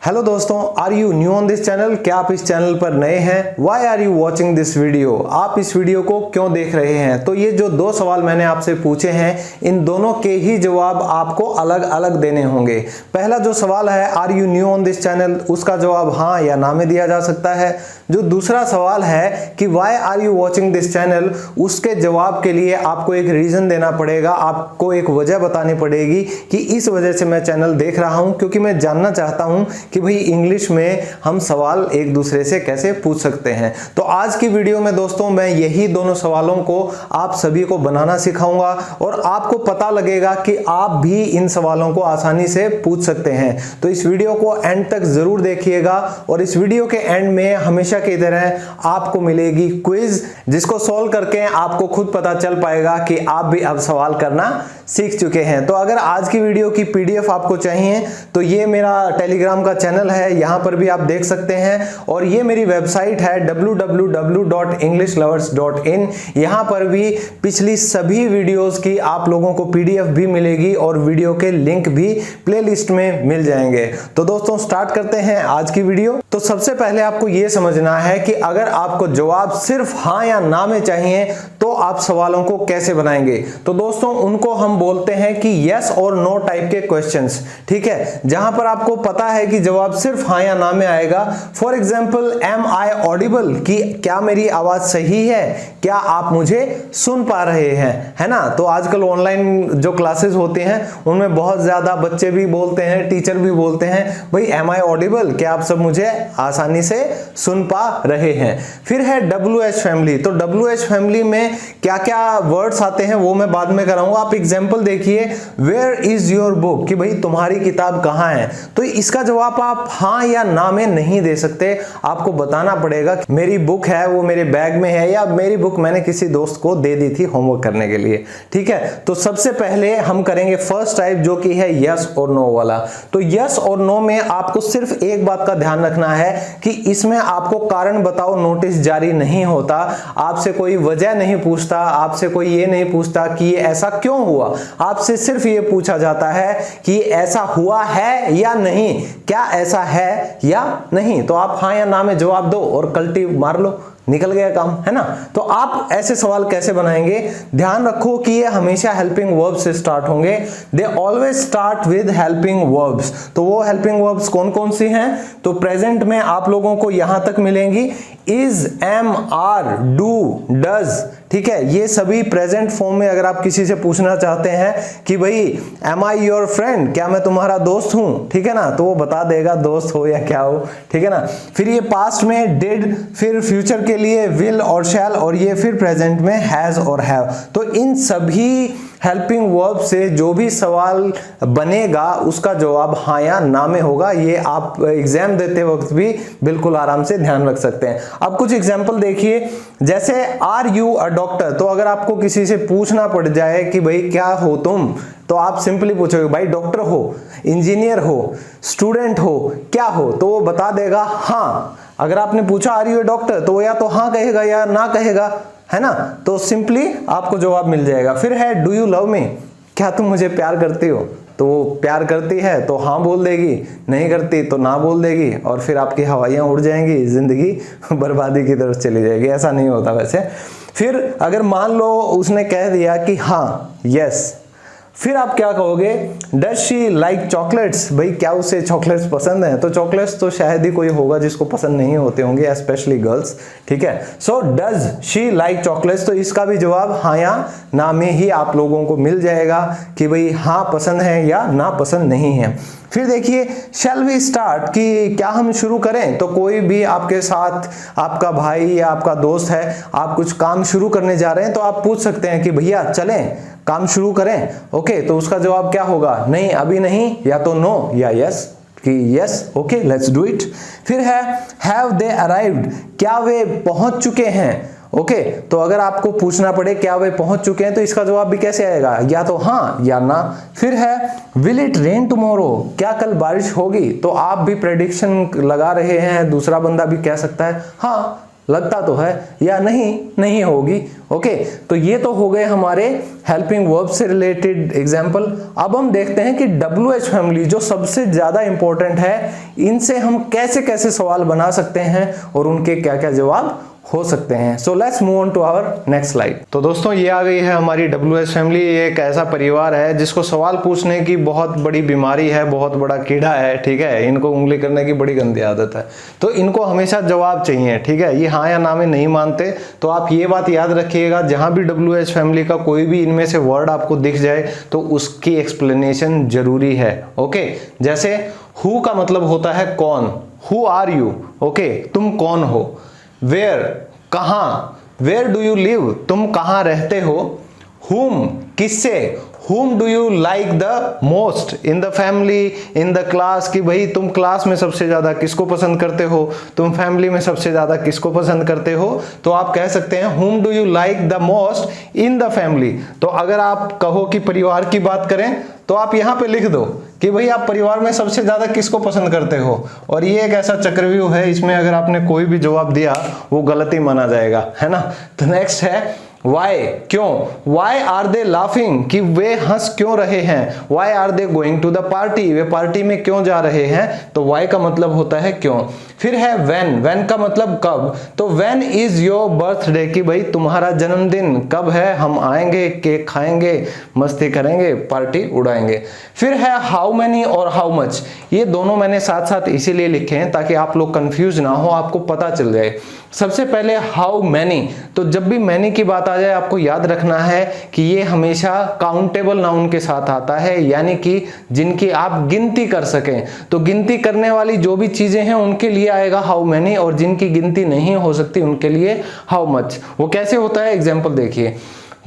Hello दोस्तों, are you new on this channel? क्या आप इस चैनल पर नए हैं? Why are you watching this video? आप इस वीडियो को क्यों देख रहे हैं? तो ये जो दो सवाल मैंने आपसे पूछे हैं, इन दोनों के ही जवाब आपको अलग अलग देने होंगे। पहला जो सवाल है, are you new on this channel, उसका जवाब हाँ या ना में दिया जा सकता है। जो दूसरा सवाल है कि why are you watching this channel, उसके जवाब के लिए आपको एक रीजन देना पड़ेगा, आपको एक वजह बतानी पड़ेगी कि इस वजह से मैं चैनल देख रहा हूं, क्योंकि मैं जानना चाहता हूं कि भाई इंग्लिश में हम सवाल एक दूसरे से कैसे पूछ सकते हैं। तो आज की वीडियो में दोस्तों मैं यही दोनों सवालों को आप सभी को बनाना सिखाऊंगा और आपको पता लगेगा कि आप भी इन सवालों को आसानी से पूछ सकते हैं। तो इस वीडियो को एंड तक जरूर देखिएगा और इस वीडियो के एंड में हमेशा की तरह आपको मिलेगी क्विज, जिसको सॉल्व करके आपको खुद पता चल पाएगा कि आप भी अब सवाल करना सीख चुके हैं। तो अगर आज की वीडियो की पीडीएफ आपको चाहिए तो ये मेरा टेलीग्राम का चैनल है, यहां पर भी आप देख सकते हैं, और ये मेरी वेबसाइट है www.englishlovers.in। यहां पर भी पिछली सभी वीडियोस की आप लोगों को पीडीएफ भी मिलेगी और वीडियो के लिंक भी प्लेलिस्ट में मिल जाएंगे। तो दोस्तों स्टार्ट करते हैं आज की वीडियो। तो सबसे पहले आपको यह समझना है कि अगर आपको जवाब सिर्फ हाँ या ना में चाहिए तो आप सवालों को कैसे बनाएंगे। तो दोस्तों उनको हम बोलते हैं कि यस और नो टाइप के क्वेश्चंस, ठीक है, जहां पर आपको पता है कि जवाब सिर्फ हाँ या ना में आएगा। For example, am I audible, कि क्या मेरी आवाज सही है, क्या आप मुझे सुन पा रहे हैं, है ना। तो आजकल ऑनलाइन जो क्लासेस होते हैं उनमें बहुत ज्यादा बच्चे भी बोलते हैं, टीचर भी बोलते हैं, भाई एम आई ऑडिबल, क्या आप सब मुझे आसानी से सुन पा रहे हैं। फिर है WH फैमिली। तो WH फैमिली में क्या क्या वर्ड्स आते हैं वो मैं बाद में कराऊंगा। आप एग्जाम्पल देखिए, वेयर इज योर बुक, कि भाई तुम्हारी किताब कहाँ है। तो इसका जवाब आप हाँ या ना में नहीं दे सकते, आपको बताना पड़ेगा कि मेरी बुक है वो मेरे बैग में है, या मेरी बुक मैंने किसी दोस्त को दे दी थी होमवर्क करने के लिए, ठीक है। तो सबसे पहले हम करेंगे फर्स्ट टाइप, जो कि है यस और नो वाला। तो यस और नो में आपको सिर्फ एक बात का ध्यान रखना है कि इसमें आपको कारण बताओ नोटिस जारी नहीं होता, आपसे कोई वजह नहीं पूछता, आपसे कोई ये नहीं पूछता कि ये ऐसा क्यों हुआ। आपसे सिर्फ ये पूछा जाता है कि ऐसा हुआ है या नहीं, क्या ऐसा है या नहीं। तो आप हाँ या ना में जवाब दो और कल्टी मार लो, निकल गया काम, है ना। तो आप ऐसे सवाल कैसे बनाएंगे, ध्यान रखो कि ये हमेशा हेल्पिंग वर्ब्स से स्टार्ट होंगे। They always start with helping verbs. तो वो हेल्पिंग वर्ब्स कौन कौन सी हैं? तो प्रेजेंट में आप लोगों को यहां तक मिलेंगी, is, am, are, do, does, ठीक है। ये सभी प्रेजेंट फॉर्म में अगर आप किसी से पूछना चाहते हैं कि भाई एम आई योर फ्रेंड, क्या मैं तुम्हारा दोस्त हूं, ठीक है ना, तो वो बता देगा दोस्त हो या क्या हो, ठीक है ना। फिर ये पास्ट में डिड, फिर फ्यूचर के लिए विल और शैल, और ये फिर प्रेजेंट में हैज और हैव। तो इन सभी हेल्पिंग वर्ब से जो भी सवाल बनेगा उसका जवाब हाँ या ना में होगा। ये आप एग्जाम देते वक्त भी बिल्कुल आराम से ध्यान रख सकते हैं। अब कुछ एग्जांपल देखिए, जैसे आर यू अ डॉक्टर। तो अगर आपको किसी से पूछना पड़ जाए कि भाई क्या हो तुम, तो आप सिंपली पूछोगे भाई डॉक्टर हो, इंजीनियर हो, स्टूडेंट हो, क्या हो, तो वो बता देगा हाँ। अगर आपने पूछा आर यू अ डॉक्टर, तो वो या तो हाँ कहेगा या ना कहेगा, है ना। तो सिंपली आपको जवाब मिल जाएगा। फिर है डू यू लव मी, क्या तुम मुझे प्यार करती हो। तो वो प्यार करती है तो हाँ बोल देगी, नहीं करती तो ना बोल देगी, और फिर आपकी हवाइयां उड़ जाएंगी, जिंदगी बर्बादी की तरफ चली जाएगी। ऐसा नहीं होता वैसे। फिर अगर मान लो उसने कह दिया कि हाँ, यस, फिर आप क्या कहोगे, डज शी लाइक चॉकलेट्स, भाई क्या उसे चॉकलेट्स पसंद है। तो चॉकलेट्स तो शायद ही कोई होगा जिसको पसंद नहीं होते होंगे, स्पेशली गर्ल्स, ठीक है। So does she like chocolates, तो इसका भी जवाब हाँ या ना में ही आप लोगों को मिल जाएगा कि भाई हाँ पसंद है या ना पसंद नहीं है। फिर देखिए, शैल वी स्टार्ट, कि क्या हम शुरू करें। तो कोई भी आपके साथ आपका भाई या आपका दोस्त है, आप कुछ काम शुरू करने जा रहे हैं, तो आप पूछ सकते हैं कि भैया चलें काम शुरू करें। ओके, तो उसका जवाब क्या होगा, नहीं, अभी नहीं, या तो नो या यस, कि yes okay let's do it. फिर है हैव दे अराइव्ड, क्या वे पहुंच चुके हैं। ओके, तो अगर आपको पूछना पड़े क्या वे पहुंच चुके हैं, तो इसका जवाब भी कैसे आएगा, या तो हाँ या ना। फिर है विल इट रेन टुमारो, क्या कल बारिश होगी। तो आप भी प्रेडिक्शन लगा रहे हैं, दूसरा बंदा भी कह सकता है हाँ लगता तो है या नहीं होगी। ओके, तो ये तो हो गए हमारे हेल्पिंग वर्ब से रिलेटेड एग्जांपल। अब हम देखते हैं कि WH फैमिली जो सबसे ज्यादा इंपॉर्टेंट है, इनसे हम कैसे कैसे सवाल बना सकते हैं और उनके क्या क्या जवाब हो सकते हैं। So let's move on to our next slide. तो दोस्तों ये आ गई है हमारी WH फैमिली। ये एक ऐसा परिवार है जिसको सवाल पूछने की बहुत बड़ी बीमारी है, बहुत बड़ा कीड़ा है, ठीक है। इनको उंगली करने की बड़ी गंदी आदत है, तो इनको हमेशा जवाब चाहिए, ठीक है। ये हाँ या ना में नहीं मानते। तो आप ये बात याद रखिएगा, जहां भी WH फैमिली का कोई भी इनमें से वर्ड आपको दिख जाए तो उसकी एक्सप्लेनेशन जरूरी है। ओके, जैसे हु का मतलब होता है कौन, हु आर यू, ओके, तुम कौन हो। वेयर, कहां, वेयर डू यू लिव, तुम कहां रहते हो। हुम, किससे, हुम do you like the most in the family, in the class, कि भाई तुम क्लास में सबसे ज्यादा किसको पसंद करते हो, तुम फैमिली में सबसे ज्यादा किसको पसंद करते हो। तो आप कह सकते हैं हुम do you like the most in the family. तो अगर आप कहो कि परिवार की बात करें तो आप यहां पे लिख दो कि भाई आप परिवार में सबसे ज्यादा किसको पसंद करते हो। और ये एक ऐसा चक्रव्यूह है, इसमें अगर आपने कोई भी जवाब दिया वो गलत ही माना जाएगा, है ना। तो नेक्स्ट है वाई, क्यों, वाई आर दे लाफिंग, कि वे हंस क्यों रहे हैं। Why are they going to the party, वे पार्टी में क्यों जा रहे हैं। तो वाई का मतलब होता है क्यों। फिर है व्हेन, व्हेन का मतलब कब। तो व्हेन इज योर बर्थडे, कि भाई तुम्हारा जन्मदिन कब है, हम आएंगे, केक खाएंगे, मस्ती करेंगे, पार्टी उड़ाएंगे। फिर है हाउ मेनी और हाउ मच, ये दोनों मैंने साथ साथ इसीलिए लिखे हैं ताकि आप लोग कंफ्यूज ना हो, आपको पता चल जाए। सबसे पहले हाउ मैनी, तो जब भी मैनी की बात आ जाए आपको याद रखना है कि ये हमेशा काउंटेबल नाउन के साथ आता है, यानी कि जिनकी आप गिनती कर सकें। तो गिनती करने वाली जो भी चीजें हैं उनके लिए आएगा हाउ मैनी, और जिनकी गिनती नहीं हो सकती उनके लिए हाउ मच। वो कैसे होता है, एग्जाम्पल देखिए।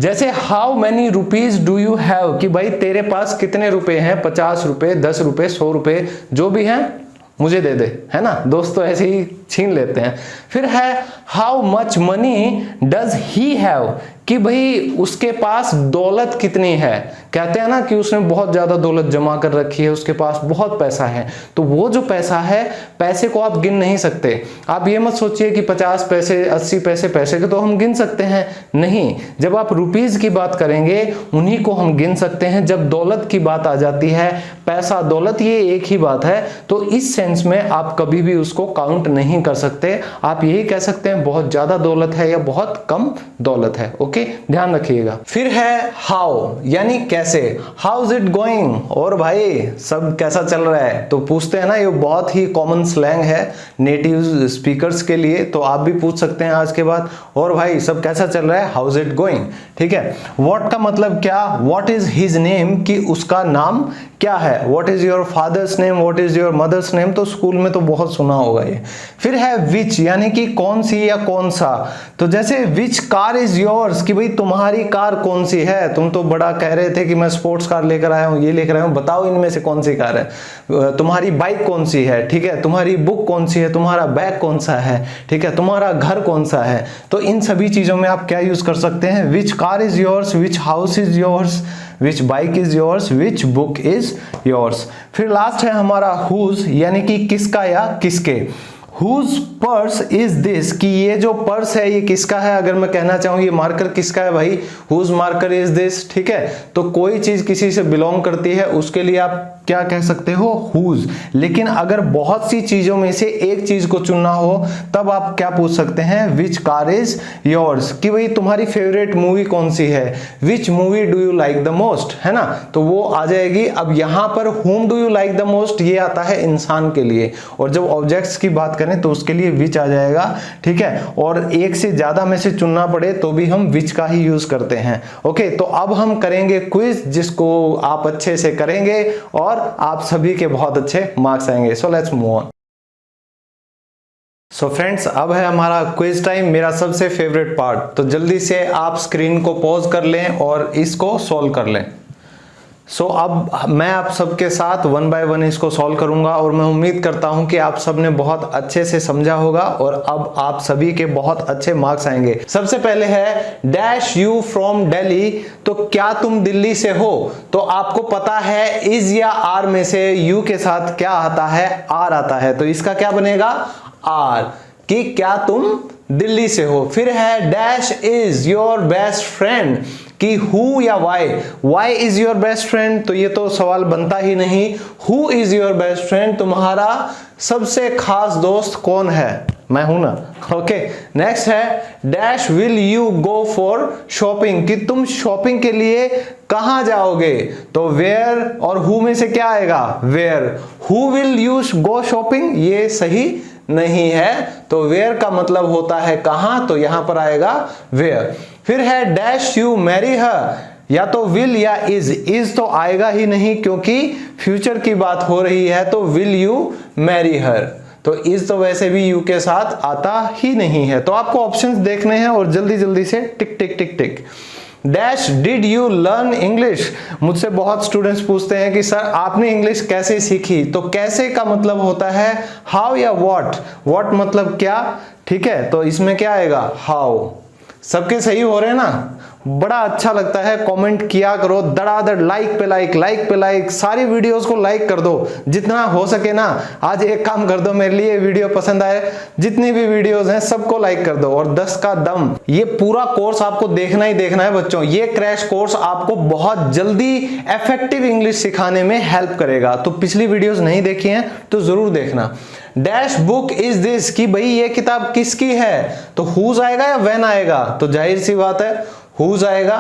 जैसे how many rupees do you have, कि भाई तेरे पास कितने रुपए हैं, 50 रुपए, 10 रुपए, 100 रुपए, जो भी हैं मुझे दे दे, है ना। दोस्तों ऐसे ही छीन लेते हैं। फिर है how much money does he have, कि भाई उसके पास दौलत कितनी है। कहते हैं ना कि उसने बहुत ज्यादा दौलत जमा कर रखी है, उसके पास बहुत पैसा है। तो वो जो पैसा है, पैसे को आप गिन नहीं सकते। आप ये मत सोचिए कि 50 पैसे, 80 पैसे, पैसे के तो हम गिन सकते हैं, नहीं। जब आप रुपीज की बात करेंगे उन्हीं को हम गिन सकते हैं। जब दौलत की बात आ जाती है, पैसा दौलत ये एक ही बात है, तो इस सेंस में आप कभी भी उसको काउंट नहीं कर सकते। आप यही कह सकते हैं बहुत ज्यादा दौलत है या बहुत कम दौलत है। ओके, ध्यान रखिएगा। फिर है हाउ, यानी कैसे, हाउ इज इट गोइंग, और भाई सब कैसा चल रहा है। तो पूछते हैं ना, ये बहुत ही कॉमन स्लैंग है नेटिव स्पीकर्स के लिए, तो आप भी पूछ सकते हैं आज के बाद, और भाई सब कैसा चल रहा है, हाउ इज इट गोइंग, ठीक है। व्हाट का मतलब क्या, व्हाट इज हिज नेम, कि उसका नाम क्या है। What is your father's name, what is your mother's name, तो स्कूल में तो बहुत सुना होगा ये। फिर है विच, यानी कि कौन सी या कौन सा। तो जैसे विच कार इज योर्स, कि भाई तुम्हारी कार कौन सी है। तुम तो बड़ा कह रहे थे कि मैं स्पोर्ट्स कार लेकर आया हूं, ये लेकर आया हूं, बताओ इनमें से कौन सी कार है। तुम्हारी बाइक कौन सी है, ठीक है। तुम्हारी बुक कौन सी है, तुम्हारा बैग कौन सा है, ठीक है। तुम्हारा घर कौन सा है। तो इन सभी चीजों में आप क्या यूज कर सकते हैं, which car is yours, which house is yours, which bike is yours, which book is yours. फिर लास्ट है हमारा हुज, यानी कि किसका या किसके। हुज पर्स इज दिस, कि ये जो पर्स है ये किसका है। अगर मैं कहना चाहूं ये मार्कर किसका है, भाई हुज मार्कर इज दिस, ठीक है। तो कोई चीज किसी से बिलोंग करती है उसके लिए आप क्या कह सकते हो, हुज। लेकिन अगर बहुत सी चीजों में से एक चीज को चुनना हो तब आप क्या पूछ सकते हैं, विच कार इज योर्स, कि भाई तुम्हारी फेवरेट मूवी कौन सी है, which movie do you like the most, है ना। तो वो आ जाएगी। अब यहां पर हुम do you like the most ये आता है इंसान के लिए, और जब ऑब्जेक्ट्स की बात करें तो उसके लिए विच आ जाएगा, ठीक है। और एक से ज्यादा में से चुनना पड़े तो भी हम विच का ही यूज करते हैं। ओके, तो अब हम करेंगे क्विज, जिसको आप अच्छे से करेंगे और आप सभी के बहुत अच्छे मार्क्स आएंगे। सो let's move on. So friends, अब है हमारा क्विज टाइम, मेरा सबसे फेवरेट पार्ट। तो जल्दी से आप स्क्रीन को पॉज कर लें और इसको सॉल्व कर लें। अब मैं आप सबके साथ 1 बाय 1 इसको सॉल्व करूंगा, और मैं उम्मीद करता हूं कि आप सबने बहुत अच्छे से समझा होगा और अब आप सभी के बहुत अच्छे मार्क्स आएंगे। सबसे पहले है डैश यू फ्रॉम दिल्ली, तो क्या तुम दिल्ली से हो। तो आपको पता है इज या आर में से यू के साथ क्या आता है, आर आता है। तो इसका क्या बनेगा, आर, कि क्या तुम दिल्ली से हो। फिर है dash is your best friend, कि हु या why is your best friend, तो ये तो सवाल बनता ही नहीं। Who is your best friend, तुम्हारा सबसे खास दोस्त कौन है, मैं हूं ना। ओके, नेक्स्ट है dash will you go for shopping, कि तुम शॉपिंग के लिए कहां जाओगे, तो वेयर और हु में से क्या आएगा, where. Who will you go shopping, ये सही नहीं है, तो वेयर का मतलब होता है कहां, तो यहां पर आएगा वेयर। फिर है डैश यू मैरी हर, या तो विल या इज तो आएगा ही नहीं क्योंकि फ्यूचर की बात हो रही है, तो विल यू मैरी हर, तो इज तो वैसे भी यू के साथ आता ही नहीं है। तो आपको ऑप्शंस देखने हैं और जल्दी जल्दी से tick tick tick tick. Dash did you learn English, मुझसे बहुत स्टूडेंट्स पूछते हैं कि सर आपने इंग्लिश कैसे सीखी, तो कैसे का मतलब होता है हाउ या व्हाट मतलब क्या, ठीक है, तो इसमें क्या आएगा हाउ। सबके सही हो रहे हैं ना, बड़ा अच्छा लगता है, कमेंट किया करो धड़ाधड़, लाइक पे लाइक, सारी वीडियोस को लाइक कर दो जितना हो सके ना। आज एक काम कर दो, मेरे लिए वीडियो पसंद आए, जितनी भी वीडियोस हैं सबको लाइक कर दो, और 10 का दम। ये पूरा कोर्स आपको देखना ही देखना है बच्चों, ये क्रैश कोर्स आपको बहुत जल्दी इफेक्टिव इंग्लिश सिखाने में हेल्प करेगा। तो पिछली वीडियोस नहीं देखी हैं तो जरूर देखना। डैश बुक इज दिस, कि भाई ये किताब किसकी है, तो हुज आएगा या व्हेन आएगा, तो जाहिर सी बात है हुज आएगा,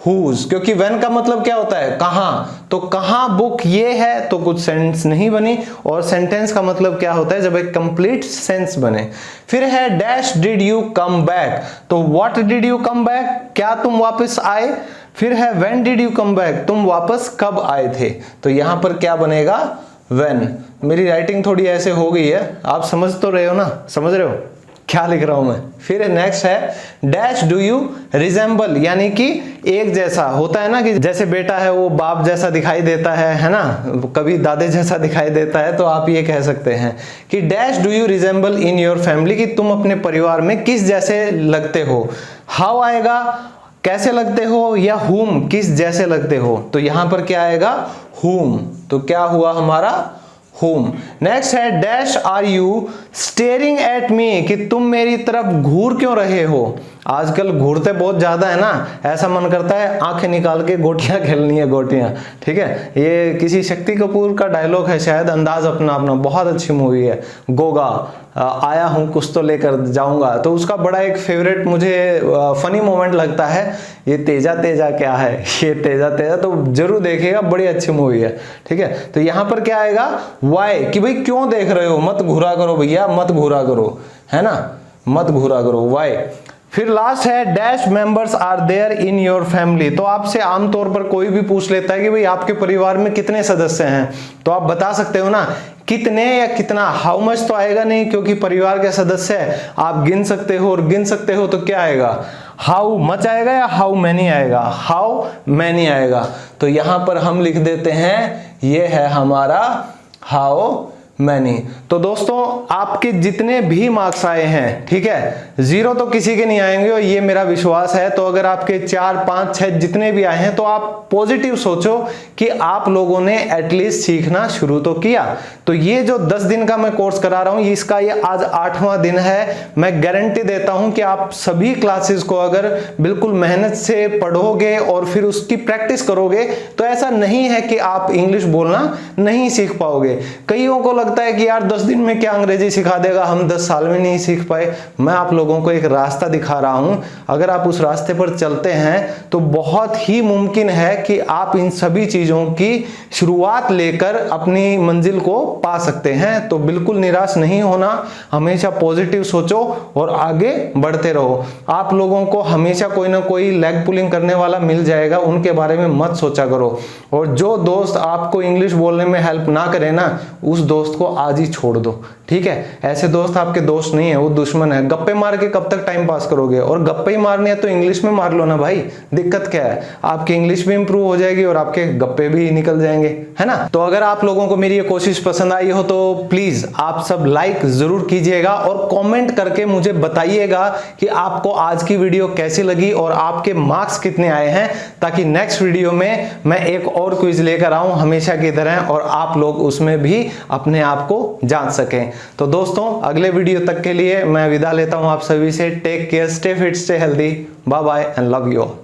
हुज, क्योंकि व्हेन का मतलब क्या होता है कहां, तो कहां बुक ये है, तो कुछ सेंटेंस नहीं बनी, और सेंटेंस का मतलब क्या होता है जब एक कंप्लीट सेंस बने। फिर है dash did you come back, तो what did you come back, क्या तुम वापस आए। फिर है when did you come back, तुम वापस कब आए थे, तो यहां पर क्या बनेगा व्हेन। मेरी राइटिंग थोड़ी ऐसे हो गई है, आप समझ तो रहे हो ना, समझ रहे हो क्या लिख रहा हूं मैं। फिर नेक्स्ट है डैश डू यू रिजेंबल, यानी कि एक जैसा होता है ना, कि जैसे बेटा है वो बाप जैसा दिखाई देता है ना, कभी दादे जैसा दिखाई देता है, तो आप ये कह सकते हैं कि dash do you resemble in your family, कि तुम अपने परिवार में किस जैसे लगते हो। हाउ आएगा कैसे लगते हो, या हुम किस जैसे लगते हो, तो यहां पर क्या आएगा हुम, तो क्या हुआ हमारा whom। नेक्स्ट है dash are you staring at me, कि तुम मेरी तरफ घूर क्यों रहे हो। आजकल घूरते बहुत ज्यादा है ना, ऐसा मन करता है आंखें निकाल के गोटियां खेलनी है, गोटियां, ठीक है। ये किसी शक्ति कपूर का डायलॉग है शायद, अंदाज अपना अपना, बहुत अच्छी मूवी है, गोगा आया हूं कुछ तो लेकर जाऊंगा, तो उसका बड़ा एक फेवरेट मुझे फनी मोमेंट लगता है, ये तेजा तेजा क्या है, ये तेजा तेजा, तो जरूर देखिएगा, बड़ी अच्छी मूवी है, ठीक है। तो यहां पर क्या आएगा वाई, कि भाई क्यों देख रहे हो, मत घूरा करो भैया, मत घूरा करो, है ना, मत घूरा करो, वाई। फिर लास्ट है dash members are there in your family, तो आपसे आमतौर पर कोई भी पूछ लेता है कि भाई आपके परिवार में कितने सदस्य हैं, तो आप बता सकते हो ना कितने या कितना, हाउ मच तो आएगा नहीं क्योंकि परिवार के सदस्य है, आप गिन सकते हो, और गिन सकते हो तो क्या आएगा हाउ मच आएगा या हाउ मैनी आएगा, हाउ मैनी आएगा। तो यहां पर हम लिख देते हैं ये है हमारा हाउ मैनी। तो दोस्तों आपके जितने भी मार्क्स आए हैं, ठीक है, 0 तो किसी के नहीं आएंगे और ये मेरा विश्वास है। तो अगर आपके 4, 5, 6 जितने भी आए हैं, तो आप पॉजिटिव सोचो कि आप लोगों ने एटलीस्ट सीखना शुरू तो किया। तो ये जो 10 दिन का मैं कोर्स करा रहा हूं, इसका ये आज 8वां दिन है। मैं गारंटी देता हूं कि आप सभी क्लासेस को अगर बिल्कुल मेहनत से पढ़ोगे और फिर उसकी प्रैक्टिस करोगे, तो ऐसा नहीं है कि आप इंग्लिश बोलना नहीं सीख पाओगे। कईयों को लगता है कि यार 10 दिन में क्या अंग्रेजी सिखा देगा, हम 10 साल में नहीं सीख पाए। मैं आप लोगों को एक रास्ता दिखा रहा हूं, अगर आप उस रास्ते पर चलते हैं तो बहुत ही मुमकिन है कि आप इन सभी चीजों की शुरुआत लेकर अपनी मंजिल को पा सकते हैं। तो बिल्कुल निराश नहीं होना, हमेशा पॉजिटिव सोचो और आगे बढ़ते रहो। आप लोगों को हमेशा कोई ना कोई लेग पुलिंग करने वाला मिल जाएगा, उनके बारे में मत सोचा करो। और जो दोस्त आपको इंग्लिश बोलने में हेल्प ना करे ना, उस दोस्त को आज ही छोड़ दो, ठीक है। ऐसे दोस्त आपके दोस्त नहीं है, वो दुश्मन है। गप्पे मार के कब तक टाइम पास करोगे, और गप्पे ही मारने हैं तो इंग्लिश में मार लो ना भाई, दिक्कत क्या है। आपकी इंग्लिश भी इंप्रूव हो जाएगी और आपके गप्पे भी निकल जाएंगे, है ना। तो अगर आप लोगों को मेरी ये कोशिश पसंद आई हो तो प्लीज आप सब लाइक जरूर कीजिएगा और कमेंट करके मुझे बताइएगा कि आपको आज की वीडियो कैसी लगी और आपके मार्क्स कितने आए हैं, ताकि नेक्स्ट वीडियो में मैं एक और क्विज लेकर आऊं हमेशा की तरह, और आप लोग उसमें भी अपने आप को जांच सकें। तो दोस्तों अगले वीडियो तक के लिए मैं विदा लेता हूं आप सभी से। Take care, stay fit, stay healthy, bye bye and love you all.